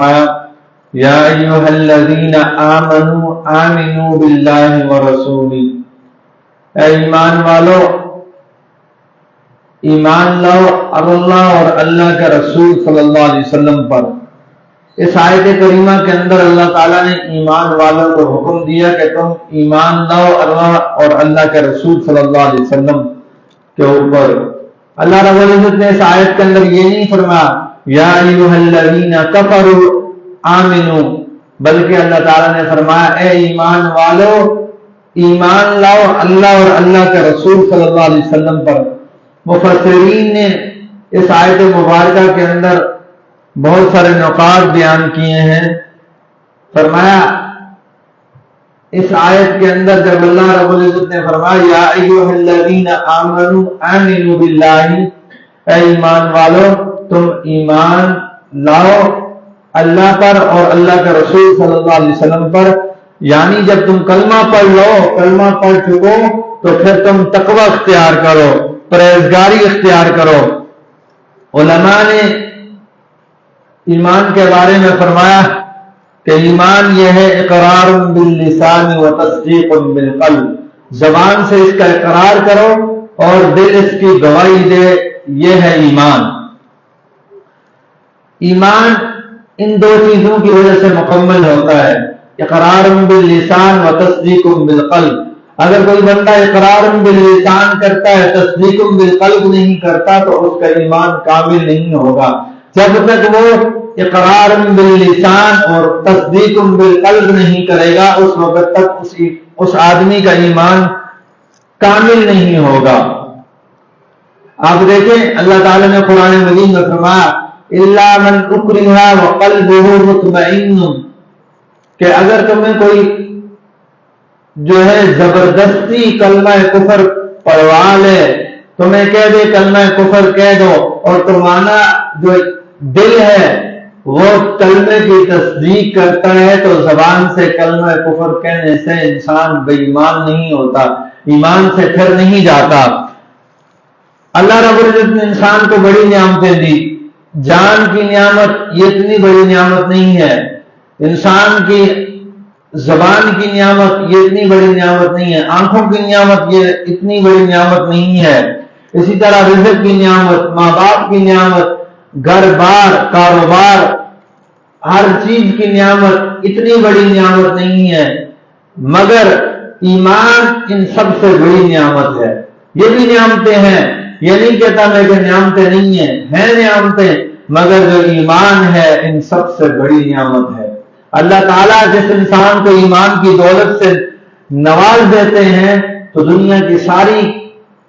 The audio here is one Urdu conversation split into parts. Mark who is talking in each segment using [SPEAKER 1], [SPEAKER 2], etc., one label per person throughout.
[SPEAKER 1] فرمایا یا ایھا الذین آمنوا آمنوا باللہ ورسولہ، اے ایمان والو ایمان لاؤ اللہ اور اللہ کے رسول صلی اللہ علیہ وسلم پر۔ اس آیت کریمہ کے اندر اللہ تعالیٰ نے ایمان والوں کو حکم دیا کہ تم ایمان لاؤ اللہ اور اللہ کے رسول صلی اللہ علیہ وسلم کے اوپر۔ اللہ رب العزت نے اس آیت کے اندر یہ نہیں فرمایا یا ایھا الذین کفروا آمنوا، بلکہ اللہ تعالیٰ نے فرمایا اے ایمان والو ایمان لاؤ اللہ اور اللہ کے رسول صلی اللہ علیہ وسلم پر۔ مفسرین نے اس آیت مبارکہ کے اندر بہت سارے نقاط بیان کیے ہیں۔ فرمایا اس آیت کے اندر جب اللہ رب العزت نے فرمایا یا ایھا الذین آمنوا آمنوا باللہ، اے ایمان والو تم ایمان لاؤ اللہ پر اور اللہ کے رسول صلی اللہ علیہ وسلم پر، یعنی جب تم کلمہ پڑھ لو، کلمہ پڑھ چکو تو پھر تم تقوی اختیار کرو، پرہیزگاری اختیار کرو۔ علماء نے ایمان کے بارے میں فرمایا کہ ایمان یہ ہے اقرار باللسان و تصدیق بالقلب، زبان سے اس کا اقرار کرو اور دل اس کی گواہی دے، یہ ہے ایمان۔ ایمان ان دو چیزوں کی وجہ سے مکمل ہوتا ہے، اقرار باللسان و تصدیق بالقلب۔ اگر کوئی بندہ اقرار باللسان کرتا ہے تصدیق بالقلب نہیں کرتا تو اس کا ایمان کامل نہیں ہوگا۔ جب تک وہ اقرار باللسان اور تصدیق بالقلب نہیں کرے گا اس وقت تک اس آدمی کا ایمان کامل نہیں ہوگا۔ آپ دیکھیں اللہ تعالیٰ نے قرآن مجید میں فرمایا الا من اکرہ وقلبہ مطمئن، کہ اگر تمہیں کوئی جو ہے زبردستی کلمہ کفر پڑھوا لے، تمہیں کہہ دے کلمہ کفر کہہ دو اور تمہارا جو دل ہے وہ کلمے کی تصدیق کرتا ہے تو زبان سے کلمہ کفر کہنے سے انسان بے ایمان نہیں ہوتا، ایمان سے پھر نہیں جاتا۔ اللہ رب العزت نے انسان کو بڑی نعمتیں دی، جان کی نعمت یہ اتنی بڑی نعمت نہیں ہے، انسان کی زبان کی نعمت یہ اتنی بڑی نعمت نہیں ہے، آنکھوں کی نعمت یہ اتنی بڑی نعمت نہیں ہے، اسی طرح رزق کی نعمت، ماں باپ کی نعمت، گھر بار کاروبار، ہر چیز کی نعمت اتنی بڑی نعمت نہیں ہے، مگر ایمان ان سب سے بڑی نعمت ہے۔ یہ بھی نعمتیں ہیں، یہ نہیں کہتا میں کہ نعمتیں نہیں ہیں نعمتیں، مگر جو ایمان ہے ان سب سے بڑی نعمت ہے۔ اللہ تعالیٰ جس انسان کو ایمان کی دولت سے نواز دیتے ہیں تو دنیا کی ساری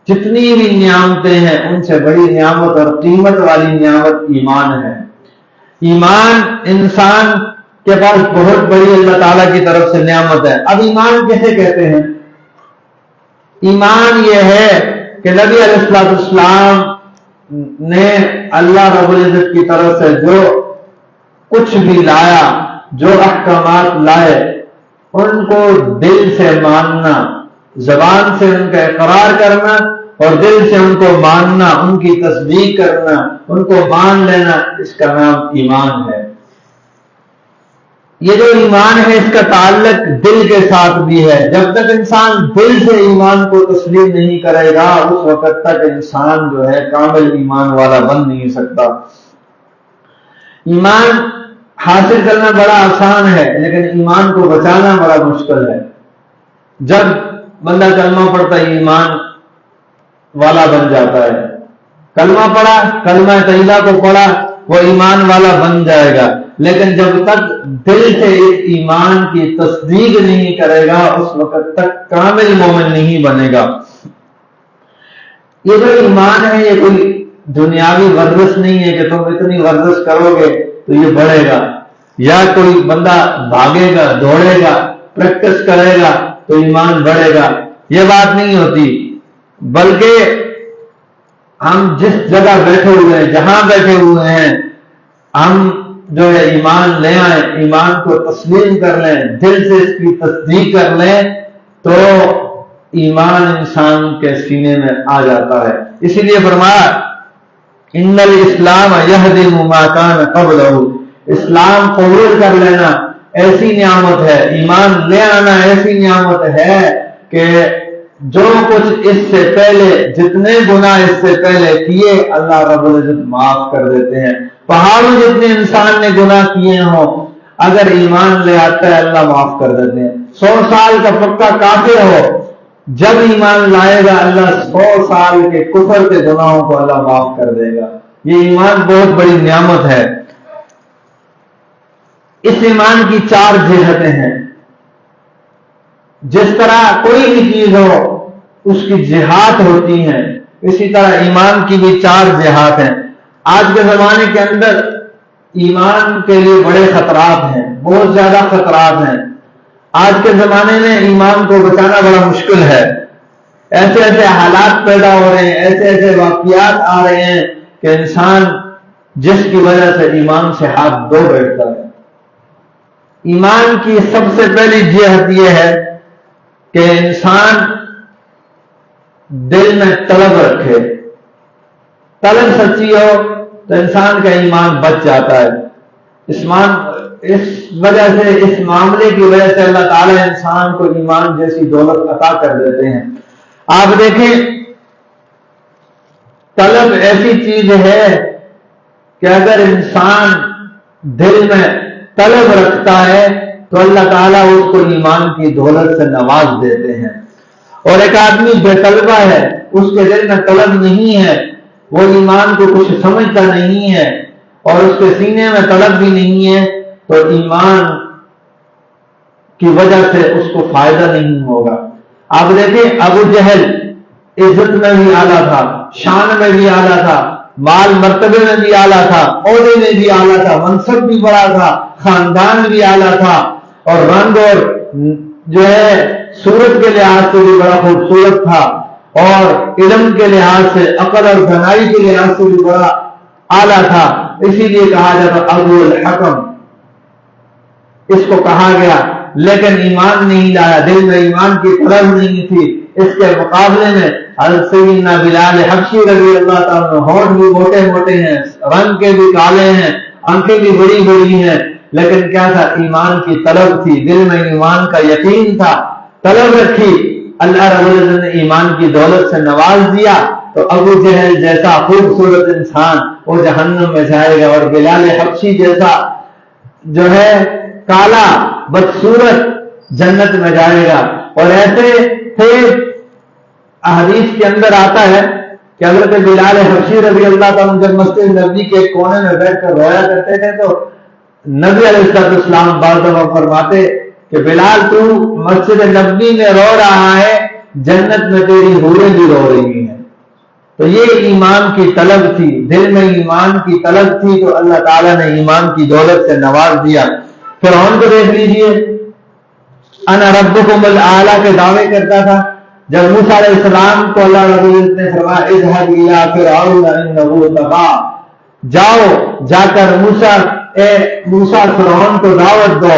[SPEAKER 1] جتنی بھی نعمتیں ہیں ان سے بڑی نعمت اور قیمت والی نعمت ایمان ہے۔ ایمان انسان کے پاس بہت بڑی اللہ تعالیٰ کی طرف سے نعمت ہے۔ اب ایمان کیسے کہتے ہیں؟ ایمان یہ ہے کہ نبی علیہ السلام نے اللہ رب العزت کی طرف سے جو کچھ بھی لایا، جو احکامات لائے ان کو دل سے ماننا، زبان سے ان کا اقرار کرنا اور دل سے ان کو ماننا، ان کی تصدیق کرنا، ان کو مان لینا، اس کا نام ایمان ہے۔ یہ جو ایمان ہے اس کا تعلق دل کے ساتھ بھی ہے۔ جب تک انسان دل سے ایمان کو تسلیم نہیں کرے گا اس وقت تک انسان جو ہے کامل ایمان والا بن نہیں سکتا۔ ایمان حاصل کرنا بڑا آسان ہے لیکن ایمان کو بچانا بڑا مشکل ہے۔ جب بندہ کلمہ پڑھتا ہے ایمان والا بن جاتا ہے، کلمہ پڑھا، کلمہ طیبہ کو پڑھا، وہ ایمان والا بن جائے گا، لیکن جب تک دل سے اس ایمان کی تصدیق نہیں کرے گا اس وقت تک کامل مومن نہیں بنے گا۔ یہ جو ایمان ہے یہ کوئی دنیاوی ورزش نہیں ہے کہ تم اتنی ورزش کرو گے تو یہ بڑھے گا، یا کوئی بندہ بھاگے گا، دوڑے گا، پریکٹس کرے گا تو ایمان بڑھے گا، یہ بات نہیں ہوتی۔ بلکہ ہم جس جگہ بیٹھے ہوئے ہیں، جہاں بیٹھے ہوئے ہیں، ہم جو ہے ایمان لے آئیں، ایمان کو تسلیم کر لیں، دل سے اس کی تصدیق کر لیں تو ایمان انسان کے سینے میں آ جاتا ہے۔ اسی لیے فرمایا ان الاسلام یہدم ما کان قبلہ، اسلام قبول کر لینا ایسی نعمت ہے، ایمان لے آنا ایسی نعمت ہے کہ جو کچھ اس سے پہلے جتنے گناہ اس سے پہلے کیے اللہ رب العزت معاف کر دیتے ہیں۔ پہاڑوں جتنے انسان نے گناہ کیے ہوں اگر ایمان لے آتا ہے اللہ معاف کر دیتے ہیں۔ 100 سال کا پکا کافر ہو جب ایمان لائے گا اللہ 100 سال کے کفر کے گناہوں کو اللہ معاف کر دے گا۔ یہ ایمان بہت بڑی نعمت ہے۔ اس ایمان کی 4 جہتیں ہیں۔ جس طرح کوئی بھی چیز ہو اس کی جہات ہوتی ہیں، اسی طرح ایمان کی بھی 4 جہات ہیں۔ آج کے زمانے کے اندر ایمان کے لیے بڑے خطرات ہیں، بہت زیادہ خطرات ہیں۔ آج کے زمانے میں ایمان کو بچانا بڑا مشکل ہے۔ ایسے ایسے حالات پیدا ہو رہے ہیں، ایسے ایسے واقعات آ رہے ہیں کہ انسان جس کی وجہ سے ایمان سے ہاتھ دھو بیٹھتا ہے۔ ایمان کی سب سے پہلی جہت یہ ہے کہ انسان دل میں طلب رکھے۔ طلب سچی ہو تو انسان کا ایمان بچ جاتا ہے۔ اس وجہ سے اس معاملے کی وجہ سے اللہ تعالیٰ انسان کو ایمان جیسی دولت عطا کر دیتے ہیں۔ آپ دیکھیں طلب ایسی چیز ہے کہ اگر انسان دل میں طلب رکھتا ہے تو اللہ تعالیٰ اس کو ایمان کی دولت سے نواز دیتے ہیں۔ اور ایک آدمی بے طلبہ ہے، اس کے دل میں طلب نہیں ہے، وہ ایمان کو کچھ سمجھتا نہیں ہے اور اس کے سینے میں طلب بھی نہیں ہے تو ایمان کی وجہ سے اس کو فائدہ نہیں ہوگا۔ آپ دیکھیں ابو جہل عزت میں بھی اعلیٰ تھا، شان میں بھی اعلیٰ تھا، مال مرتبے میں بھی اعلیٰ تھا، عہدے میں بھی اعلیٰ تھا، منصب بھی بڑا تھا، خاندان بھی اعلیٰ تھا، اور رنگ اور جو ہے صورت کے لحاظ سے بھی بڑا خوبصورت تھا، اور علم کے لحاظ سے عقل اور دانائی کے لحاظ سے بھی بڑا اعلیٰ تھا۔ اسی لیے کہا جاتا ابو الحکم، اس کو کہا گیا، لیکن ایمان نہیں لایا، دل میں ایمان کی طلب نہیں تھی۔ اس کے مقابلے میں حضرت سیدنا بلال حبشی رضی اللہ تعالیٰ، ہونٹ بھی موٹے موٹے ہیں، رنگ کے بھی کالے ہیں، آنکھیں بھی بڑی بڑی ہیں، لیکن کیا تھا؟ ایمان کی طلب تھی، دل میں ایمان کا یقین تھا، طلب رکھی، اللہ رب العزت نے ایمان کی دولت سے نواز دیا تو ابو جہل جیسا خوبصورت انسان وہ جہنم میں جائے گا، اور بلال حبشی جیسا جو ہے کالا بدصورت جنت میں جائے گا۔ اور ایسے تھے، حدیث کے اندر آتا ہے کہ حضرت بلال حبشی رضی اللہ تعالیٰ جب مسجد نبوی کے کونے میں بیٹھ کر رویا کرتے تھے تو نبی علیہ السلام بعض دفعہ فرماتے کہ بلال تو مسجد نبوی میں رو رہا ہے، جنت میں تیری حوریں بھی رو رہی ہیں۔ تو یہ ایمان کی طلب تھی، دل میں ایمان کی طلب تھی تو اللہ تعالیٰ نے ایمان کی دولت سے نواز دیا۔ فرعون کو دیکھ لیجئے، انا ربکم الاعلی کے دعوے کرتا تھا۔ جب موسیٰ علیہ السلام کو اللہ رب العزت نے فرمایا اذهب الى فرعون انه طغى، جاؤ جا کر موسیٰ فرعون کو دعوت دو،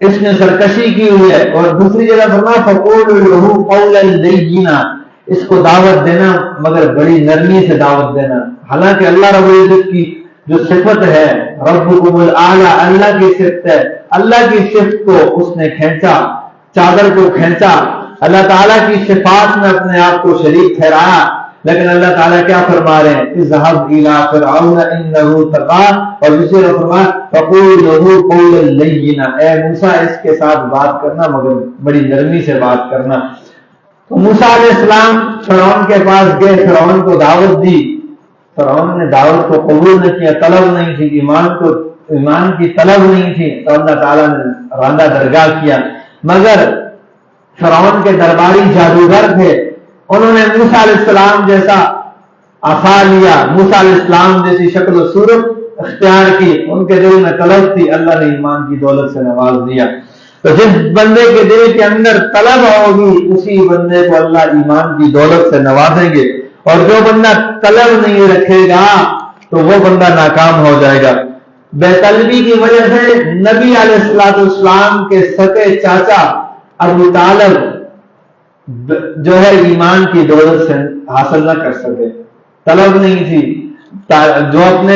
[SPEAKER 1] اس نے سرکشی کی ہوئی ہے۔ اور دوسری جگہ فرمایا فقولوا له قولا لینا، اس کو دعوت دینا مگر بڑی نرمی سے دعوت دینا۔ حالانکہ اللہ رب العزت کی جو صفت ہے ربکم الاعلی، اللہ کی صفت ہے، اللہ کی صفت کو اس نے کھینچا، چادر کو کھینچا، اللہ تعالیٰ کی صفات میں اپنے آپ کو شریک ٹھہرایا۔ لیکن اللہ تعالیٰ کیا فرما رہے ہیں؟ اذهب الى فرعون انه طغى، اور دوسری جگہ فرمایا فقول له قولا لینا، اے موسیٰ اس کے ساتھ بات کرنا مگر بڑی نرمی سے بات کرنا۔ تو موسیٰ علیہ السلام فرعون کے پاس گئے، فرعون کو دعوت دی، فرعون نے دعوت کو قبول نہ کیا، طلب نہیں تھی، ایمان کی طلب نہیں تھی، تو اللہ تعالیٰ نے راندہ درگاہ کیا۔ مگر فرعون کے درباری جادوگر تھے، انہوں نے موسیٰ علیہ السلام جیسا عصا لیا، موسیٰ علیہ السلام جیسی شکل و صورت اختیار کی، ان کے دل میں طلب تھی، اللہ نے ایمان کی دولت سے نواز دیا۔ تو جس بندے کے دل کے اندر طلب ہوگی اسی بندے کو اللہ ایمان کی دولت سے نوازیں گے، اور جو بندہ طلب نہیں رکھے گا تو وہ بندہ ناکام ہو جائے گا۔ بے طلبی کی وجہ سے نبی علیہ السلام کے سگے چاچا ابو طالب جو ہے ایمان کی دولت سے حاصل نہ کر سکے، طلب نہیں تھی۔ جو اپنے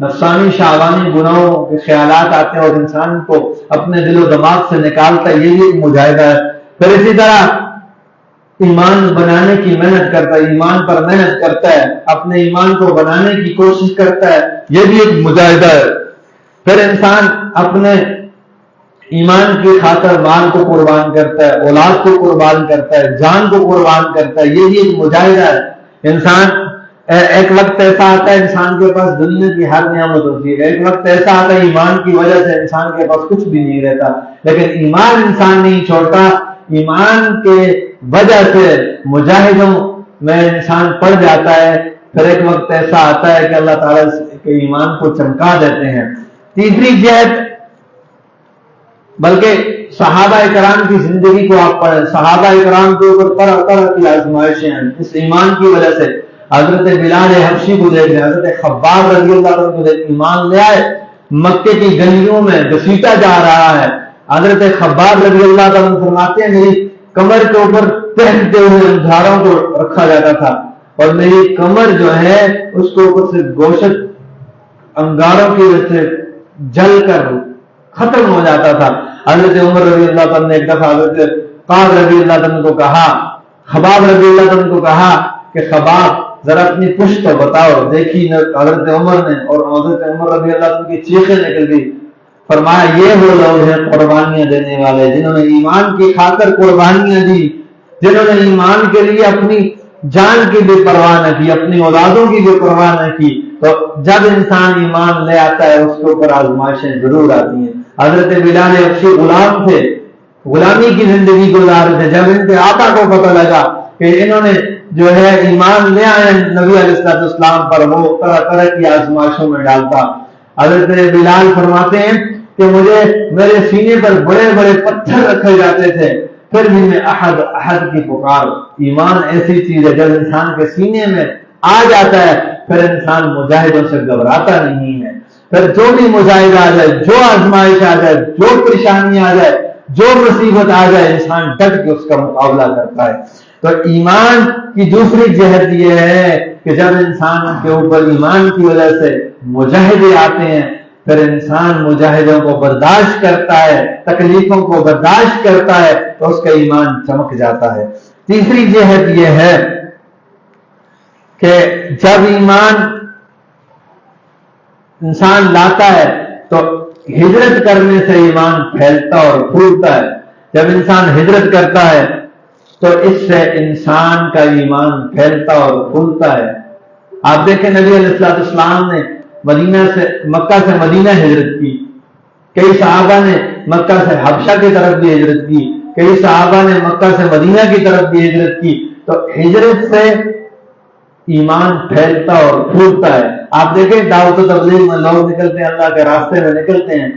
[SPEAKER 1] نفسانی شہوانی گناہوں کے خیالات آتے ہیں اور انسان کو اپنے دل و دماغ سے نکالتا ہے، یہ ایک مجاہدہ ہے۔ پھر اسی طرح ایمان بنانے کی محنت کرتا ہے، ایمان پر محنت کرتا ہے، اپنے ایمان کو بنانے کی کوشش کرتا ہے، یہ بھی ایک مجاہدہ ہے۔ پھر انسان اپنے ایمان کی خاطر مال کو قربان کرتا ہے، اولاد کو قربان کرتا ہے، جان کو قربان کرتا ہے، یہ بھی ایک مجاہدہ ہے۔ انسان ایک وقت ایسا آتا ہے انسان کے پاس دنیا کی ہر نعمت ہوتی ہے، ایک وقت ایسا آتا ہے ایمان کی وجہ سے انسان کے پاس کچھ بھی نہیں رہتا، لیکن ایمان انسان نہیں چھوڑتا۔ ایمان کے وجہ سے مجاہدوں میں انسان پڑ جاتا ہے، پھر ایک وقت ایسا آتا ہے کہ اللہ تعالیٰ کے ایمان کو چمکا دیتے ہیں۔ تیسری جہت، بلکہ صحابہ کرام کی زندگی کو آپ پڑھیں، صحابہ کرام کے اوپر طرح طرح کی آزمائشیں ہیں اس ایمان کی وجہ سے۔ حضرت بلال حبشی کو دیکھ لیں، حضرت خباب رضی اللہ عنہ کو دیکھ، ایمان لے آئے، مکے کی گلیوں میں گھسیٹا جا رہا ہے۔ حضرت خباب رضی اللہ عنہ فرماتے ہیں میری کمر کے اوپر پہنتے ہوئے انگاروں کو رکھا جاتا تھا اور میری کمر جو ہے اس کے اوپر سے گوشت انگاروں کی وجہ سے جل کر ختم ہو جاتا تھا۔ حضرت عمر رضی اللہ عنہ نے ایک دفعہ حضرت خباب رضی اللہ عنہ کو کہا، خباب رضی اللہ عنہ کو کہا کہ خباب ذرا اپنی پشت تو بتاؤ۔ دیکھی حضرت عمر نے، اور حضرت عمر رضی اللہ عنہ کی چیخیں نکل گئی۔ فرمایا یہ وہ لوگ ہیں قربانیاں دینے والے، جنہوں نے ایمان کی خاطر قربانیاں دی، جنہوں نے ایمان کے لیے اپنی جان کی بھی پرواہ نہ کی، اپنی اولادوں کی بھی پرواہ نہ کی۔ تو جب انسان ایمان لے آتا ہے اس کے اوپر آزمائشیں ضرور آتی ہیں۔ حضرت بلال حبشی غلام تھے، غلامی کی زندگی گزار تھے۔ جب ان کے آقا کو پتہ لگا کہ انہوں نے جو ہے ایمان لے آئے نبی علیہ السلام پر، وہ طرح طرح کی آزمائشوں میں ڈالتا۔ حضرت بلال فرماتے ہیں کہ مجھے میرے سینے پر بڑے بڑے پتھر رکھے جاتے تھے، پھر بھی میں احد احد کی پکار۔ ایمان ایسی چیز ہے جب انسان کے سینے میں آ جاتا ہے پھر انسان مجاہدوں سے گھبراتا نہیں ہے۔ پھر جو بھی مجاہدہ آ جائے، جو آزمائش آ جائے، جو پریشانی آ جائے، جو مصیبت آ جائے، انسان ڈٹ کے اس کا مقابلہ کرتا ہے۔ تو ایمان کی دوسری جہت یہ ہے کہ جب انسان کے اوپر ایمان کی وجہ سے مجاہدے آتے ہیں پھر انسان مجاہدوں کو برداشت کرتا ہے، تکلیفوں کو برداشت کرتا ہے تو اس کا ایمان چمک جاتا ہے۔ تیسری جہت یہ ہے کہ جب ایمان انسان لاتا ہے تو ہجرت کرنے سے ایمان پھیلتا اور پھولتا ہے۔ جب انسان ہجرت کرتا ہے تو اس سے انسان کا ایمان پھیلتا اور پھولتا ہے۔ آپ دیکھیں نبی علیہ السلام نے مکہ سے مدینہ ہجرت کی، کئی صحابہ نے مکہ سے حبشہ کی طرف بھی ہجرت کی، کئی صحابہ نے مکہ سے مدینہ کی طرف بھی ہجرت کی۔ تو ہجرت سے ایمان پھیلتا اور پھولتا ہے۔ آپ دیکھیں دعوت و تبلیغ میں لوگ نکلتے ہیں، اللہ کے راستے میں نکلتے ہیں،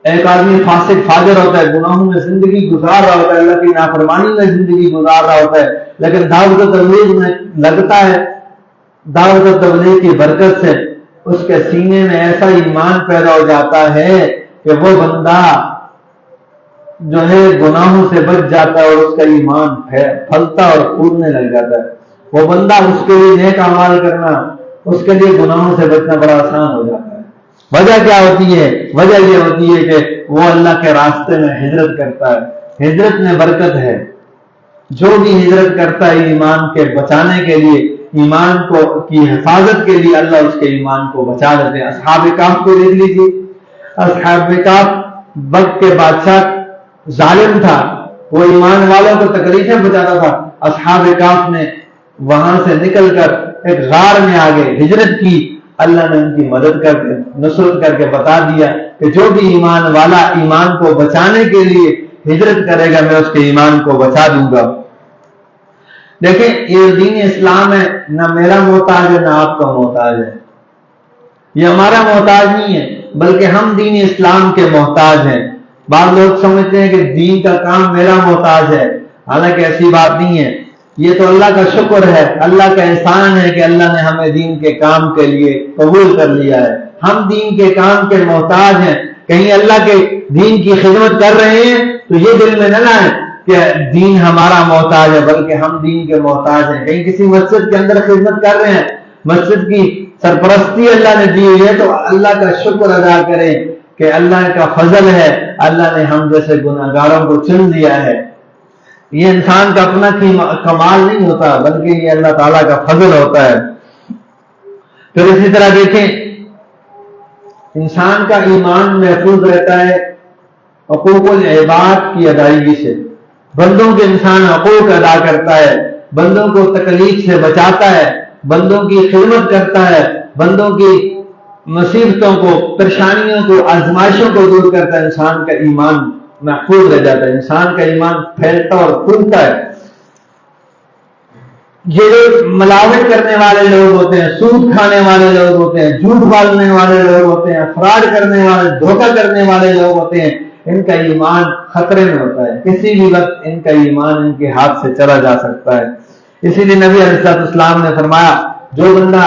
[SPEAKER 1] ایک آدمی فاسق فاجر ہوتا ہے، گناہوں میں زندگی گزار رہا ہوتا ہے، اللہ کی نافرمانی میں زندگی گزار رہا ہوتا ہے، لیکن دعوت و تبلیغ میں لگتا ہے، دعوت و تبلیغ کی برکت سے اس کے سینے میں ایسا ایمان پیدا ہو جاتا ہے کہ وہ بندہ جو ہے گناہوں سے بچ جاتا ہے اور اس کا ایمان پھلتا اور پھولنے لگ جاتا ہے۔ وہ بندہ اس کے لیے نیک اعمال کرنا، اس کے لیے گناہوں سے بچنا بڑا آسان ہو جاتا ہے۔ وجہ کیا ہوتی ہے؟ وجہ یہ ہوتی ہے کہ وہ اللہ کے راستے میں ہجرت کرتا ہے۔ ہجرت میں برکت ہے۔ جو بھی ہجرت کرتا ہے ایمان کے بچانے کے لیے، ایمان کی حفاظت کے لیے، اللہ اس کے ایمان کو بچا دیتے ہیں۔ اصحاب کہف کو دیکھ لیجیے، اصحاب کہف وقت کے بادشاہ ظالم تھا، وہ ایمان والوں کو تکلیفیں بچاتا تھا۔ اصحاب کہف نے وہاں سے نکل کر ایک غار میں آگے ہجرت کی، اللہ نے ان کی مدد کر کے نصرت کر کے بتا دیا کہ جو بھی ایمان والا ایمان کو بچانے کے لیے ہجرت کرے گا میں اس کے ایمان کو بچا دوں گا۔ دیکھیں یہ دین اسلام ہے، نہ میرا محتاج ہے نہ آپ کا محتاج ہے، یہ ہمارا محتاج نہیں ہے بلکہ ہم دین اسلام کے محتاج ہیں۔ بعض لوگ سمجھتے ہیں کہ دین کا کام میرا محتاج ہے، حالانکہ ایسی بات نہیں ہے۔ یہ تو اللہ کا شکر ہے، اللہ کا احسان ہے کہ اللہ نے ہمیں دین کے کام کے لیے قبول کر لیا ہے۔ ہم دین کے کام کے محتاج ہیں، کہیں اللہ کے دین کی خدمت کر رہے ہیں تو یہ دل میں نہ لائیں کہ دین ہمارا محتاج ہے، بلکہ ہم دین کے محتاج ہیں۔ کہیں کسی مسجد کے اندر خدمت کر رہے ہیں، مسجد کی سرپرستی اللہ نے دی ہوئی ہے تو اللہ کا شکر ادا کریں کہ اللہ کا فضل ہے، اللہ نے ہم جیسے گناہگاروں کو چن دیا ہے۔ یہ انسان کا اپنا کمال نہیں ہوتا بلکہ یہ اللہ تعالیٰ کا فضل ہوتا ہے۔ پھر اسی طرح دیکھیں انسان کا ایمان محفوظ رہتا ہے حقوق العباد کی ادائیگی سے، بندوں کے انسان حقوق ادا کرتا ہے، بندوں کو تکلیف سے بچاتا ہے، بندوں کی خدمت کرتا ہے، بندوں کی مصیبتوں کو، پریشانیوں کو، آزمائشوں کو دور کرتا ہے، انسان کا ایمان محفوظ رہ جاتا ہے، انسان کا ایمان پھیلتا اور پھولتا ہے۔ یہ ملاوٹ کرنے والے لوگ ہوتے ہیں، سود کھانے والے لوگ ہوتے ہیں، جھوٹ بولنے والے لوگ ہوتے ہیں، فراڈ کرنے والے، دھوکہ کرنے والے لوگ ہوتے ہیں، ان کا ایمان خطرے میں ہوتا ہے، کسی بھی وقت ان کا ایمان ان کے ہاتھ سے چلا جا سکتا ہے۔ اسی لیے نبی علیہ السلام نے فرمایا جو بندہ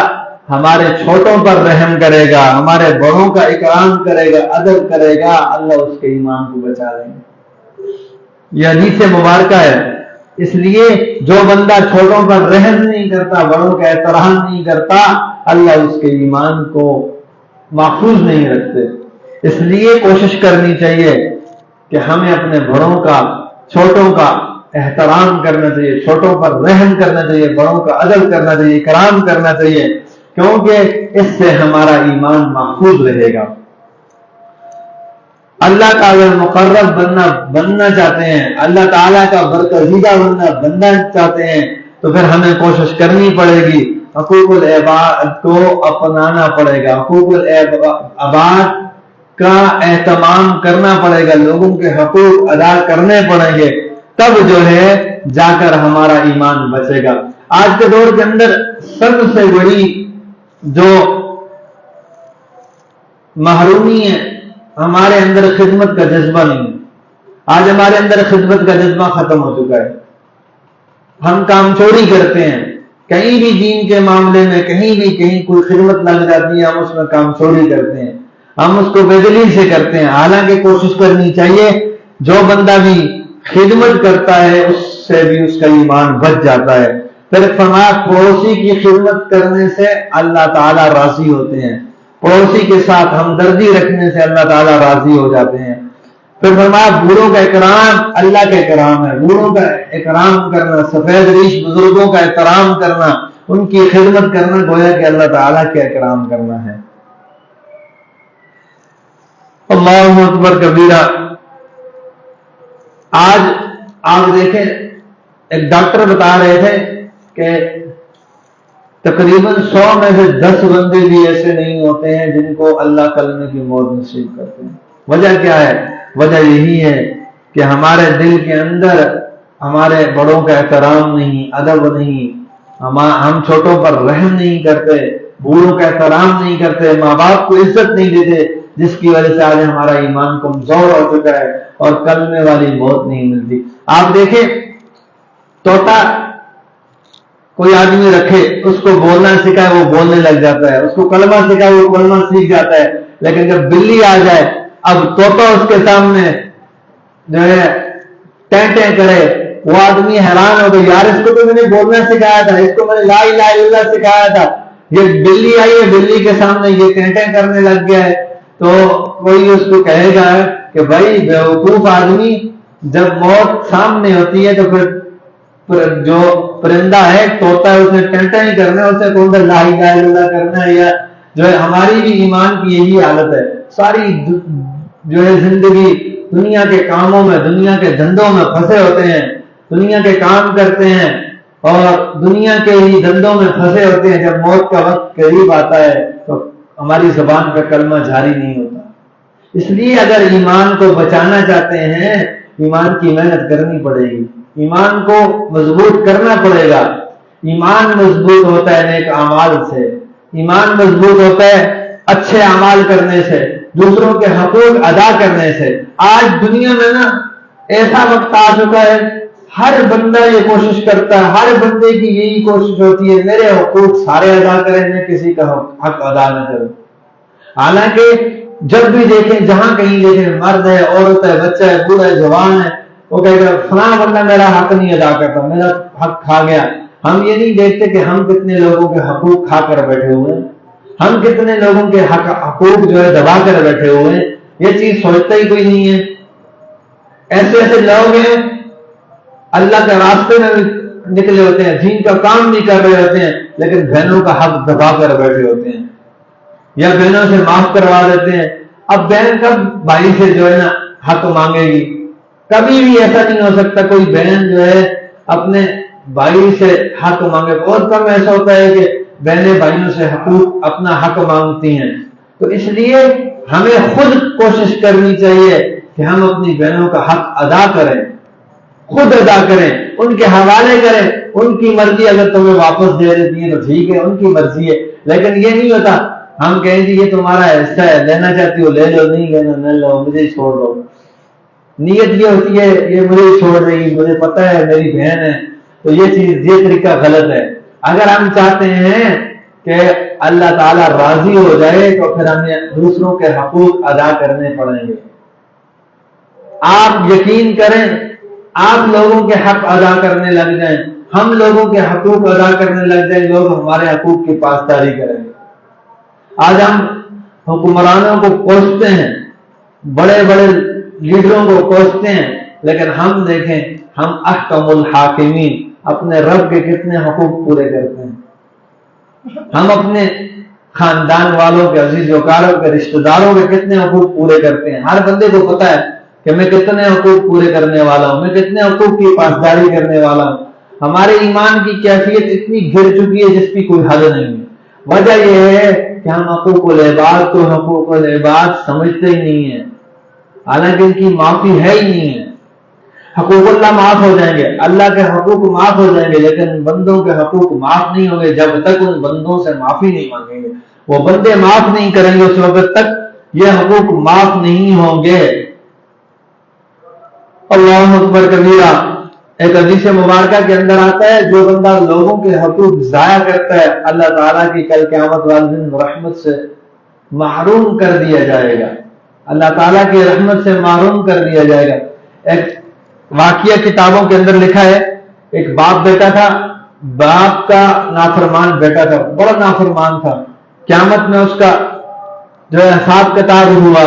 [SPEAKER 1] ہمارے چھوٹوں پر رحم کرے گا، ہمارے بڑوں کا اکرام کرے گا، ادب کرے گا، اللہ اس کے ایمان کو بچا لیں گے۔ یہ حدیث مبارکہ ہے۔ اس لیے جو بندہ چھوٹوں پر رحم نہیں کرتا، بڑوں کا احترام نہیں کرتا، اللہ اس کے ایمان کو محفوظ نہیں رکھتے۔ اس لیے کوشش کرنی چاہیے کہ ہمیں اپنے بڑوں کا، چھوٹوں کا احترام کرنا چاہیے، چھوٹوں پر رحم کرنا چاہیے، بڑوں کا ادب کرنا چاہیے، اکرام کرنا چاہیے، کیونکہ اس سے ہمارا ایمان محفوظ رہے گا۔ اللہ کا اگر مقرب بننا چاہتے ہیں، اللہ تعالیٰ کا برگزیدہ بننا چاہتے ہیں تو پھر ہمیں کوشش کرنی پڑے گی، حقوق العباد کو اپنانا پڑے گا، حقوق العباد کا اہتمام کرنا پڑے گا، لوگوں کے حقوق ادا کرنے پڑیں گے، تب جو ہے جا کر ہمارا ایمان بچے گا۔ آج کے دور کے اندر سب سے بڑی جو محرومی ہے ہمارے اندر خدمت کا جذبہ نہیں ہے۔ آج ہمارے اندر خدمت کا جذبہ ختم ہو چکا ہے۔ ہم کام چوری کرتے ہیں، کہیں بھی دین کے معاملے میں کہیں کوئی خدمت لگ جاتی ہے، ہم اس میں کام چوری کرتے ہیں، ہم اس کو بے دلی سے کرتے ہیں۔ حالانکہ کوشش کرنی چاہیے جو بندہ بھی خدمت کرتا ہے اس سے بھی اس کا ایمان بچ جاتا ہے۔ پھر فرمایا پڑوسی کی خدمت کرنے سے اللہ تعالیٰ راضی ہوتے ہیں، پڑوسی کے ساتھ ہمدردی رکھنے سے اللہ تعالیٰ راضی ہو جاتے ہیں۔ پھر فرمایا بوڑھوں کا اکرام اللہ کا اکرام ہے، بوڑھوں کا اکرام کرنا، سفید ریش بزرگوں کا احترام کرنا، ان کی خدمت کرنا گویا کہ اللہ تعالیٰ کا اکرام کرنا ہے۔ اللہ اکبر کبیرہ۔ آج آپ دیکھیں ایک ڈاکٹر بتا رہے تھے کہ تقریباً 100 میں سے 10 بندے بھی ایسے نہیں ہوتے ہیں جن کو اللہ کلمے کی موت نصیب کرتے ہیں۔ وجہ کیا ہے؟ وجہ یہی ہے کہ ہمارے دل کے اندر ہمارے بڑوں کا احترام نہیں، ادب نہیں، ہم چھوٹوں پر رحم نہیں کرتے، بوڑھوں کا احترام نہیں کرتے، ماں باپ کو عزت نہیں دیتے، جس کی وجہ سے آج ہمارا ایمان کمزور ہو چکا ہے اور کلمے والی موت نہیں ملتی۔ آپ دیکھیں طوطا کوئی آدمی رکھے، اس کو بولنا سکھائے وہ بولنے لگ جاتا ہے، اس کو کلمہ سکھائے وہ کلمہ سیکھ جاتا ہے، لیکن جب بلی آ جائے اب طوطا اس کے سامنے جو ہے ٹیں کرے، وہ آدمی حیران ہو گئی، یار اس کو تو میں نے بولنا سکھایا تھا، اس کو میں نے لا الہ الا اللہ سکھایا تھا، یہ بلی آئی ہے، بلی کے سامنے یہ ٹیں کرنے لگ گیا ہے۔ تو کوئی اس کو کہے گا کہ بھائی بیوقوف آدمی، جب موت سامنے ہوتی ہے تو پھر جو پرندہ ہے طوطا ہے، اس نے ٹیں ہی کرنا ہے، اسے کون سا لا الہ الا اللہ کرنا ہے؟ یا جو ہے ہماری بھی ایمان کی یہی حالت ہے، ساری جو ہے زندگی دنیا کے کاموں میں، دنیا کے دھندوں میں پھنسے ہوتے ہیں، دنیا کے کام کرتے ہیں اور دنیا کے ہی دھندوں میں پھنسے ہوتے ہیں۔ جب موت کا وقت قریب آتا ہے تو ہماری زبان پہ کلمہ جاری نہیں ہوتا۔ اس لیے اگر ایمان کو بچانا چاہتے ہیں، ایمان کی محنت کرنی پڑے گی، ایمان کو مضبوط کرنا پڑے گا۔ ایمان مضبوط ہوتا ہے نیک اعمال سے، ایمان مضبوط ہوتا ہے اچھے اعمال کرنے سے، دوسروں کے حقوق ادا کرنے سے۔ آج دنیا میں نا ایسا وقت آ چکا ہے، ہر بندہ یہ کوشش کرتا ہے، ہر بندے کی یہی کوشش ہوتی ہے میرے حقوق سارے ادا کریں، میں کسی کا حق ادا نہ کروں۔ حالانکہ جب بھی دیکھیں، جہاں کہیں دیکھیں، مرد ہے، عورت ہے، بچہ ہے، بوڑھا ہے، جوان ہے، وہ کہے گا فلاں بندہ میرا حق نہیں ادا کرتا، میرا حق کھا گیا۔ ہم یہ نہیں دیکھتے کہ ہم کتنے لوگوں کے حقوق کھا کر بیٹھے ہوئے ہیں، ہم کتنے لوگوں کے حقوق جو ہے دبا کر بیٹھے ہوئے ہیں، یہ چیز سوچتا ہی کوئی نہیں ہے۔ ایسے ایسے لوگ ہیں اللہ کے راستے میں نکلے ہوتے ہیں، دین کا کام نہیں کر رہے ہوتے ہیں، لیکن بہنوں کا حق دبا کر بیٹھے ہوتے ہیں یا بہنوں سے معاف کروا دیتے ہیں۔ اب بہن کب بھائی سے جو ہے نا حق مانگے گی؟ کبھی بھی ایسا نہیں ہو سکتا کوئی بہن جو ہے اپنے بھائی سے حق مانگے۔ بہت کم ایسا ہوتا ہے کہ بہنیں بھائیوں سے حقوق اپنا حق مانگتی ہیں۔ تو اس لیے ہمیں خود کوشش کرنی چاہیے کہ ہم اپنی بہنوں کا حق ادا کریں، خود ادا کریں، ان کے حوالے کریں۔ ان کی مرضی اگر تمہیں واپس دے دیتی ہے تو ٹھیک ہے، ان کی مرضی ہے، لیکن یہ نہیں ہوتا ہم کہیں گے یہ تمہارا حصہ ہے، لینا چاہتی ہو لے لو، نہیں لینا نہ لو، مجھے ہی چھوڑ دو۔ نیت یہ ہوتی ہے یہ مجھے ہی چھوڑ دے گی، مجھے پتہ ہے میری بہن ہے، تو یہ طریقہ غلط ہے۔ اگر ہم چاہتے ہیں کہ اللہ تعالیٰ راضی ہو جائے تو پھر ہمیں دوسروں کے حقوق ادا کرنے پڑیں گے۔ آپ یقین کریں، آپ لوگوں کے حق ادا کرنے لگ جائیں، ہم لوگوں کے حقوق ادا کرنے لگ جائیں، لوگ ہمارے حقوق کی پاسداری کریں گے۔ آج ہم حکمرانوں کو کوستے ہیں، بڑے بڑے لیڈروں کو کوستے ہیں، لیکن ہم دیکھیں ہم احکم الحاکمین اپنے رب کے کتنے حقوق پورے کرتے ہیں، ہم اپنے خاندان والوں کے، عزیز وکاروں کے، رشتہ داروں کے کتنے حقوق پورے کرتے ہیں۔ ہر بندے کو پتا ہے کہ میں کتنے حقوق پورے کرنے والا ہوں، میں کتنے حقوق کی پاسداری کرنے والا ہوں۔ ہمارے ایمان کی کیفیت اتنی گر چکی ہے جس کی کوئی حد نہیں ہے۔ وجہ یہ ہے کہ ہم حقوق العباد کو حقوق العباد سمجھتے ہی نہیں ہیں، حالانکہ ان کی معافی ہے ہی نہیں ہے۔ حقوق اللہ معاف ہو جائیں گے، اللہ کے حقوق معاف ہو جائیں گے، لیکن بندوں کے حقوق معاف نہیں ہوں گے جب تک ان بندوں سے معافی نہیں مانگیں گے۔ وہ بندے معاف نہیں کریں گے اس وقت تک یہ حقوق معاف نہیں ہوں گے۔ اللہ اکبر کبیرہ۔ ایک حدیث مبارکہ کے اندر آتا ہے جو بندہ لوگوں کے حقوق ضائع کرتا ہے اللہ تعالیٰ کی کل قیامت والے دن رحمت سے محروم کر دیا جائے گا، اللہ تعالیٰ کی رحمت سے محروم کر دیا جائے گا۔ ایک واقعہ کتابوں کے اندر لکھا ہے، ایک باپ بیٹا تھا، باپ کا نافرمان بیٹا تھا، بڑا نافرمان تھا۔ قیامت میں اس کا جو ہے حساب کتاب ہوا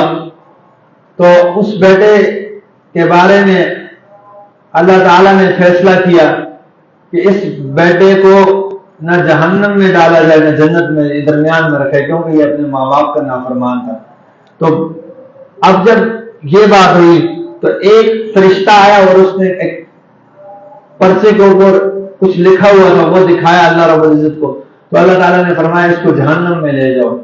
[SPEAKER 1] تو اس بیٹے کے بارے میں اللہ تعالیٰ نے فیصلہ کیا کہ اس بیٹے کو نہ جہنم میں ڈالا جائے نہ جنت میں، درمیان میں رکھے، کیونکہ یہ اپنے ماں باپ کا نافرمان تھا۔ تو اب جب یہ بات ہوئی تو ایک فرشتہ آیا اور اس نے ایک پرچے کے اوپر کچھ لکھا ہوا تھا، وہ دکھایا اللہ رب العزت کو، تو اللہ تعالیٰ نے فرمایا اس کو جہنم میں لے جاؤ۔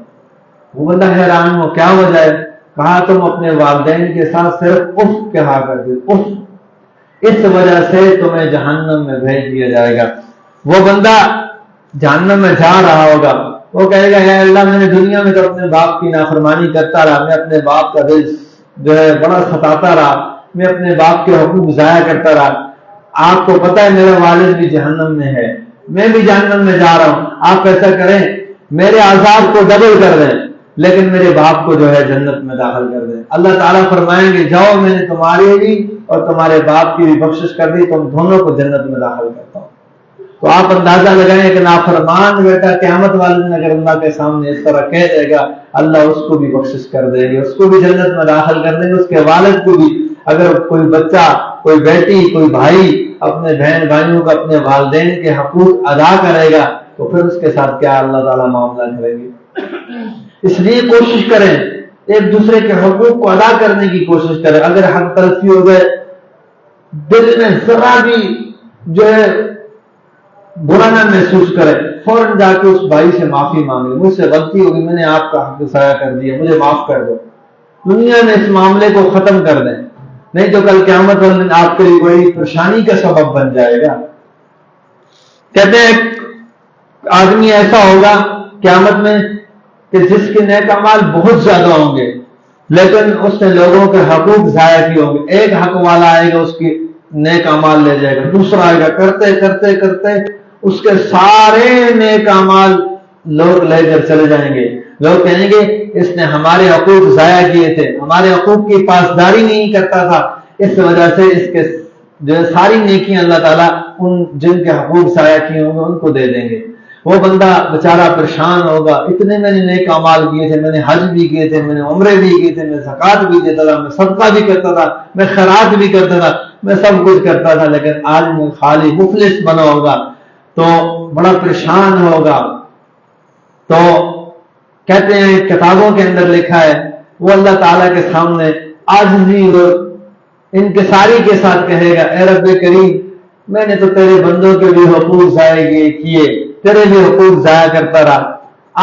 [SPEAKER 1] وہ بندہ حیران ہو، کیا وجہ ہے؟ کہا تم اپنے والدین کے ساتھ صرف اف کہا کرتے، اف، اس وجہ سے تمہیں جہنم میں بھیج دیا جائے گا۔ وہ بندہ جہنم میں جا رہا ہوگا، وہ کہے گا اے اللہ میں نے دنیا میں تو اپنے باپ کی نافرمانی کرتا رہا، میں اپنے باپ کا دل جو ہے بڑا ستاتا رہا، میں اپنے باپ کے حقوق ضائع کرتا رہا، آپ کو پتہ ہے میرا والد بھی جہنم میں ہے، میں بھی جہنم میں جا رہا ہوں، آپ ایسا کریں میرے عذاب کو ڈبل کر دیں لیکن میرے باپ کو جو ہے جنت میں داخل کر دیں۔ اللہ تعالیٰ فرمائیں گے جاؤ میں نے تمہاری بھی اور تمہارے باپ کی بھی بخشش کر دی، تم دونوں کو جنت میں داخل کرتا ہوں۔ تو آپ اندازہ لگائیں کہ نافرمان بیٹا قیامت والے دن اگر اللہ کے سامنے اس طرح کہہ دے گا، اللہ اس کو بھی بخشش کر دیں گے، اس کو بھی جنت میں داخل کر دیں گے، اس کے والد کو بھی۔ اگر کوئی بچہ، کوئی بیٹی، کوئی بھائی اپنے بہن بھائیوں کا، اپنے والدین کے حقوق ادا کرے گا تو پھر اس کے ساتھ کیا اللہ تعالیٰ معاملہ کرے گی۔ اس لیے کوشش کریں ایک دوسرے کے حقوق کو ادا کرنے کی کوشش کریں۔ اگر حق تلفی ہو گئے، دل میں ذرا بھی جو ہے برا نہ محسوس کرے، فوراً جا کے اس بھائی سے معافی مانگے، مجھ سے غلطی ہوگی، میں نے آپ کا حق ضائع کر دیا، مجھے معاف کر دو۔ دنیا میں اس معاملے کو ختم کر دیں، نہیں تو کل قیامت والے دن آپ کے لیے کوئی پریشانی کا سبب بن جائے گا۔ کہتے ہیں ایک آدمی ایسا ہوگا قیامت میں کہ جس کے نیک اعمال بہت زیادہ ہوں گے لیکن اس نے لوگوں کے حقوق ضائع کیے ہوں گے۔ ایک حق والا آئے گا، اس کی نیک اعمال لے جائے گا، دوسرا آئے گا، کرتے کرتے کرتے اس کے سارے نیک اعمال لوگ لے کر چلے جائیں گے۔ لوگ کہیں گے اس نے ہمارے حقوق ضائع کیے تھے، ہمارے حقوق کی پاسداری نہیں کرتا تھا، اس وجہ سے اس کے جو ساری نیکیاں اللہ تعالیٰ ان جن کے حقوق ضائع کیے ہوں گے ان کو دے دیں گے. وہ بندہ بیچارہ پریشان ہوگا, اتنے میں نے نیک اعمال کیے تھے, میں نے حج بھی کیے تھے, میں نے عمرے بھی کیے تھے, میں زکوٰۃ بھی دیتا تھا, میں صدقہ بھی کرتا تھا, میں خیرات بھی کرتا تھا, میں سب کچھ کرتا تھا, لیکن آج میں خالی مفلس بنا ہوگا تو بڑا پریشان ہوگا. تو کہتے ہیں کتابوں کے اندر لکھا ہے وہ اللہ تعالیٰ کے سامنے عاجزی اور انکساری کے ساتھ کہے گا, اے رب کریم میں نے تو تیرے بندوں کے بھی حقوق ضائع کیے, تیرے بھی حقوق ضائع کرتا رہا,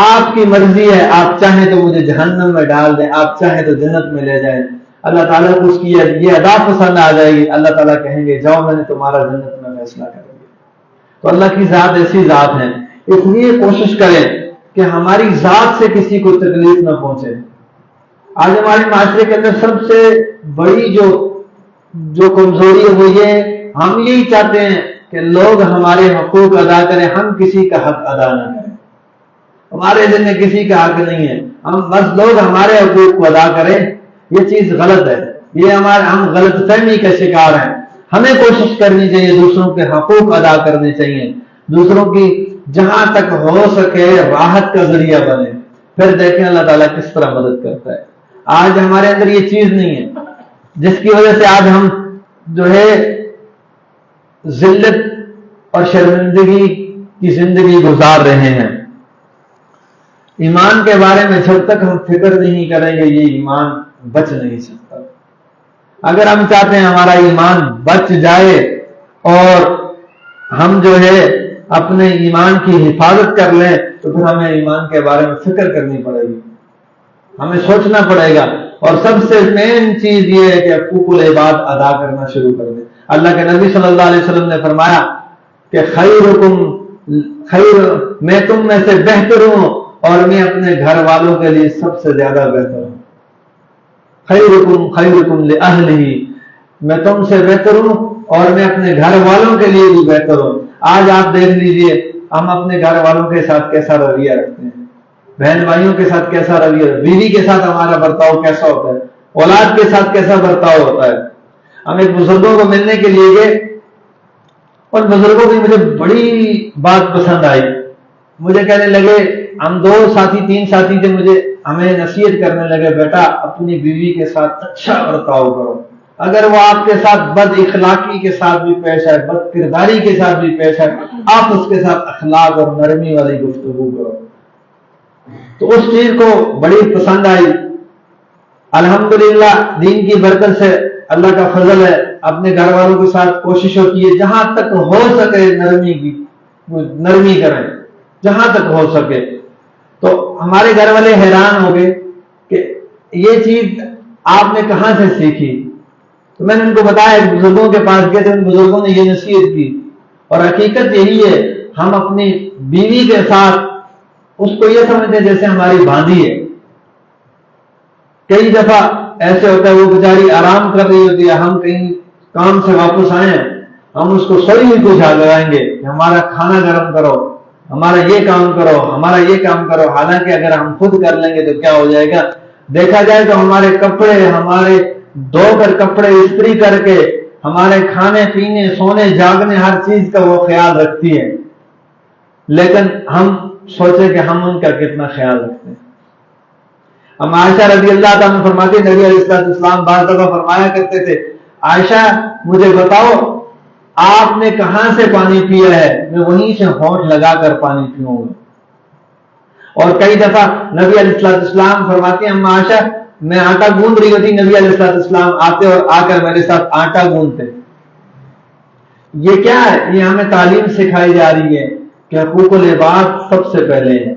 [SPEAKER 1] آپ کی مرضی ہے, آپ چاہیں تو مجھے جہنم میں ڈال دیں, آپ چاہیں تو جنت میں لے جائیں. اللہ تعالیٰ کو اس کی یہ ادا پسند آ جائے گی, اللہ تعالیٰ کہیں گے جاؤ میں نے تمہارا جنت میں فیصلہ کر دیا. تو اللہ کی ذات ایسی ذات ہے, اس لیے کوشش کریں کہ ہماری ذات سے کسی کو تکلیف نہ پہنچے. آج ہمارے معاشرے کے اندر سب سے بڑی جو کمزوری ہے وہ یہ, ہم یہی چاہتے ہیں کہ لوگ ہمارے حقوق ادا کریں, ہم کسی کا حق ادا نہ کریں. ہمارے دل میں کسی کا حق نہیں ہے, ہم بس لوگ ہمارے حقوق کو ادا کریں. یہ چیز غلط ہے, یہ ہم غلط فہمی کا شکار ہیں. ہمیں کوشش کرنی چاہیے دوسروں کے حقوق ادا کرنے چاہیے, دوسروں کی جہاں تک ہو سکے راحت کا ذریعہ بنے. پھر دیکھیں اللہ تعالیٰ کس طرح مدد کرتا ہے. آج ہمارے اندر یہ چیز نہیں ہے, جس کی وجہ سے آج ہم جو ہے ذلت اور شرمندگی کی زندگی گزار رہے ہیں. ایمان کے بارے میں جب تک ہم فکر نہیں کریں گے یہ ایمان بچ نہیں سکتا. اگر ہم چاہتے ہیں ہمارا ایمان بچ جائے اور ہم جو ہے اپنے ایمان کی حفاظت کر لیں تو پھر ہمیں ایمان کے بارے میں فکر کرنی پڑے گی, ہمیں سوچنا پڑے گا. اور سب سے مین چیز یہ ہے کہ حقوق العباد ادا کرنا شروع کر دیں. اللہ کے نبی صلی اللہ علیہ وسلم نے فرمایا کہ میں تم میں سے بہتر ہوں اور میں اپنے گھر والوں کے لیے سب سے زیادہ بہتر ہوں. خیرکم لأہلہ, میں تم سے بہتر ہوں اور میں اپنے گھر والوں کے لیے بھی بہتر ہوں. آج آپ دیکھ لیجئے ہم اپنے گھر والوں کے ساتھ کیسا رویہ رکھتے ہیں, بہن بھائیوں کے ساتھ کیسا رویہ, بیوی کے ساتھ ہمارا برتاؤ کیسا ہوتا ہے, اولاد کے ساتھ کیسا برتاؤ ہوتا ہے. ہم ایک بزرگوں کو ملنے کے لیے گئے اور بزرگوں کی مجھے بڑی بات پسند آئی. مجھے کہنے لگے, ہم 2 ساتھی 3 ساتھی تھے, ہمیں نصیحت کرنے لگے بیٹا اپنی بیوی کے ساتھ اچھا برتاؤ کرو. اگر وہ آپ کے ساتھ بد اخلاقی کے ساتھ بھی پیش ہے, بد کرداری کے ساتھ بھی پیش ہے, آپ اس کے ساتھ اخلاق اور نرمی والی گفتگو کرو. تو اس چیز کو بڑی پسند آئی. الحمدللہ دین کی برکت سے اللہ کا فضل ہے, اپنے گھر والوں کے ساتھ کوشش ہوتی ہے جہاں تک ہو سکے نرمی کریں, جہاں تک ہو سکے. تو ہمارے گھر والے حیران ہو گئے کہ یہ چیز آپ نے کہاں سے سیکھی. تو میں نے ان کو بتایا, بزرگوں کے پاس گئے تھے, ان بزرگوں نے یہ نصیحت کی. اور حقیقت یہی ہے, ہم اپنی بیوی کے ساتھ اس کو یہ سمجھتے ہیں جیسے ہماری باندھی ہے. کئی دفعہ ایسے ہوتا ہے وہ بیچاری آرام کر رہی ہوتی ہے, ہم کہیں کام سے واپس آئے, ہم اس کو سوئی ہوئی کو جھاگ لگائیں گے کہ ہمارا کھانا گرم کرو, ہمارا یہ کام کرو, ہمارا یہ کام کرو. حالانکہ اگر ہم خود کر لیں گے تو کیا ہو جائے گا, دیکھا جائے تو ہمارے کپڑے, ہمارے دھو کر کپڑے استری کر کے, ہمارے کھانے پینے سونے جاگنے ہر چیز کا وہ خیال رکھتی ہے. لیکن ہم سوچے کہ ہم ان کا کتنا خیال رکھتے ہیں. ہم عائشہ رضی اللہ تعالیٰ فرماتی, نبی علیہ السلام بعض دفعہ فرمایا کرتے تھے, عائشہ مجھے بتاؤ آپ نے کہاں سے پانی پیا ہے, میں وہیں سے ہونٹ لگا کر پانی پیوں گا. اور کئی دفعہ نبی علیہ السلام فرماتے ہیں, ہم عائشہ میں آٹا گوندھ رہی ہوتی, نبی علیہ السلام آتے اور آ کر میرے ساتھ آٹا گوندھتے. یہ کیا ہے, یہ ہمیں تعلیم سکھائی جا رہی ہے کہ حقوق العباد سب سے پہلے ہیں.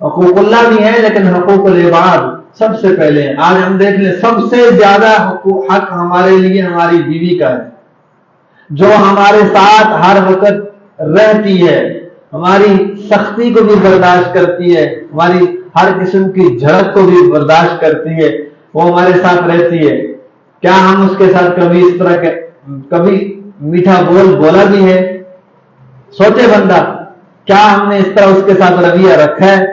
[SPEAKER 1] حقوق اللہ بھی ہیں لیکن حقوق العباد سب سے پہلے ہیں. آج ہم دیکھ لیں سب سے زیادہ حق ہمارے لیے ہماری بیوی کا ہے, جو ہمارے ساتھ ہر وقت رہتی ہے, ہماری سختی کو بھی برداشت کرتی ہے, ہماری ہر قسم کی جھڑک کو بھی برداشت کرتی ہے, وہ ہمارے ساتھ رہتی ہے. کیا ہم اس کے ساتھ کبھی اس طرح کے کبھی میٹھا بول بولا بھی ہے؟ سوچے بندہ, کیا ہم نے اس طرح اس کے ساتھ رویہ رکھا ہے؟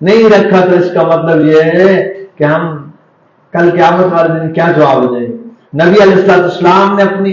[SPEAKER 1] نہیں رکھا. تو اس کا مطلب یہ ہے کہ ہم کل قیامت والے دن کیا جواب دیں گے. نبی علیہ السلام نے اپنی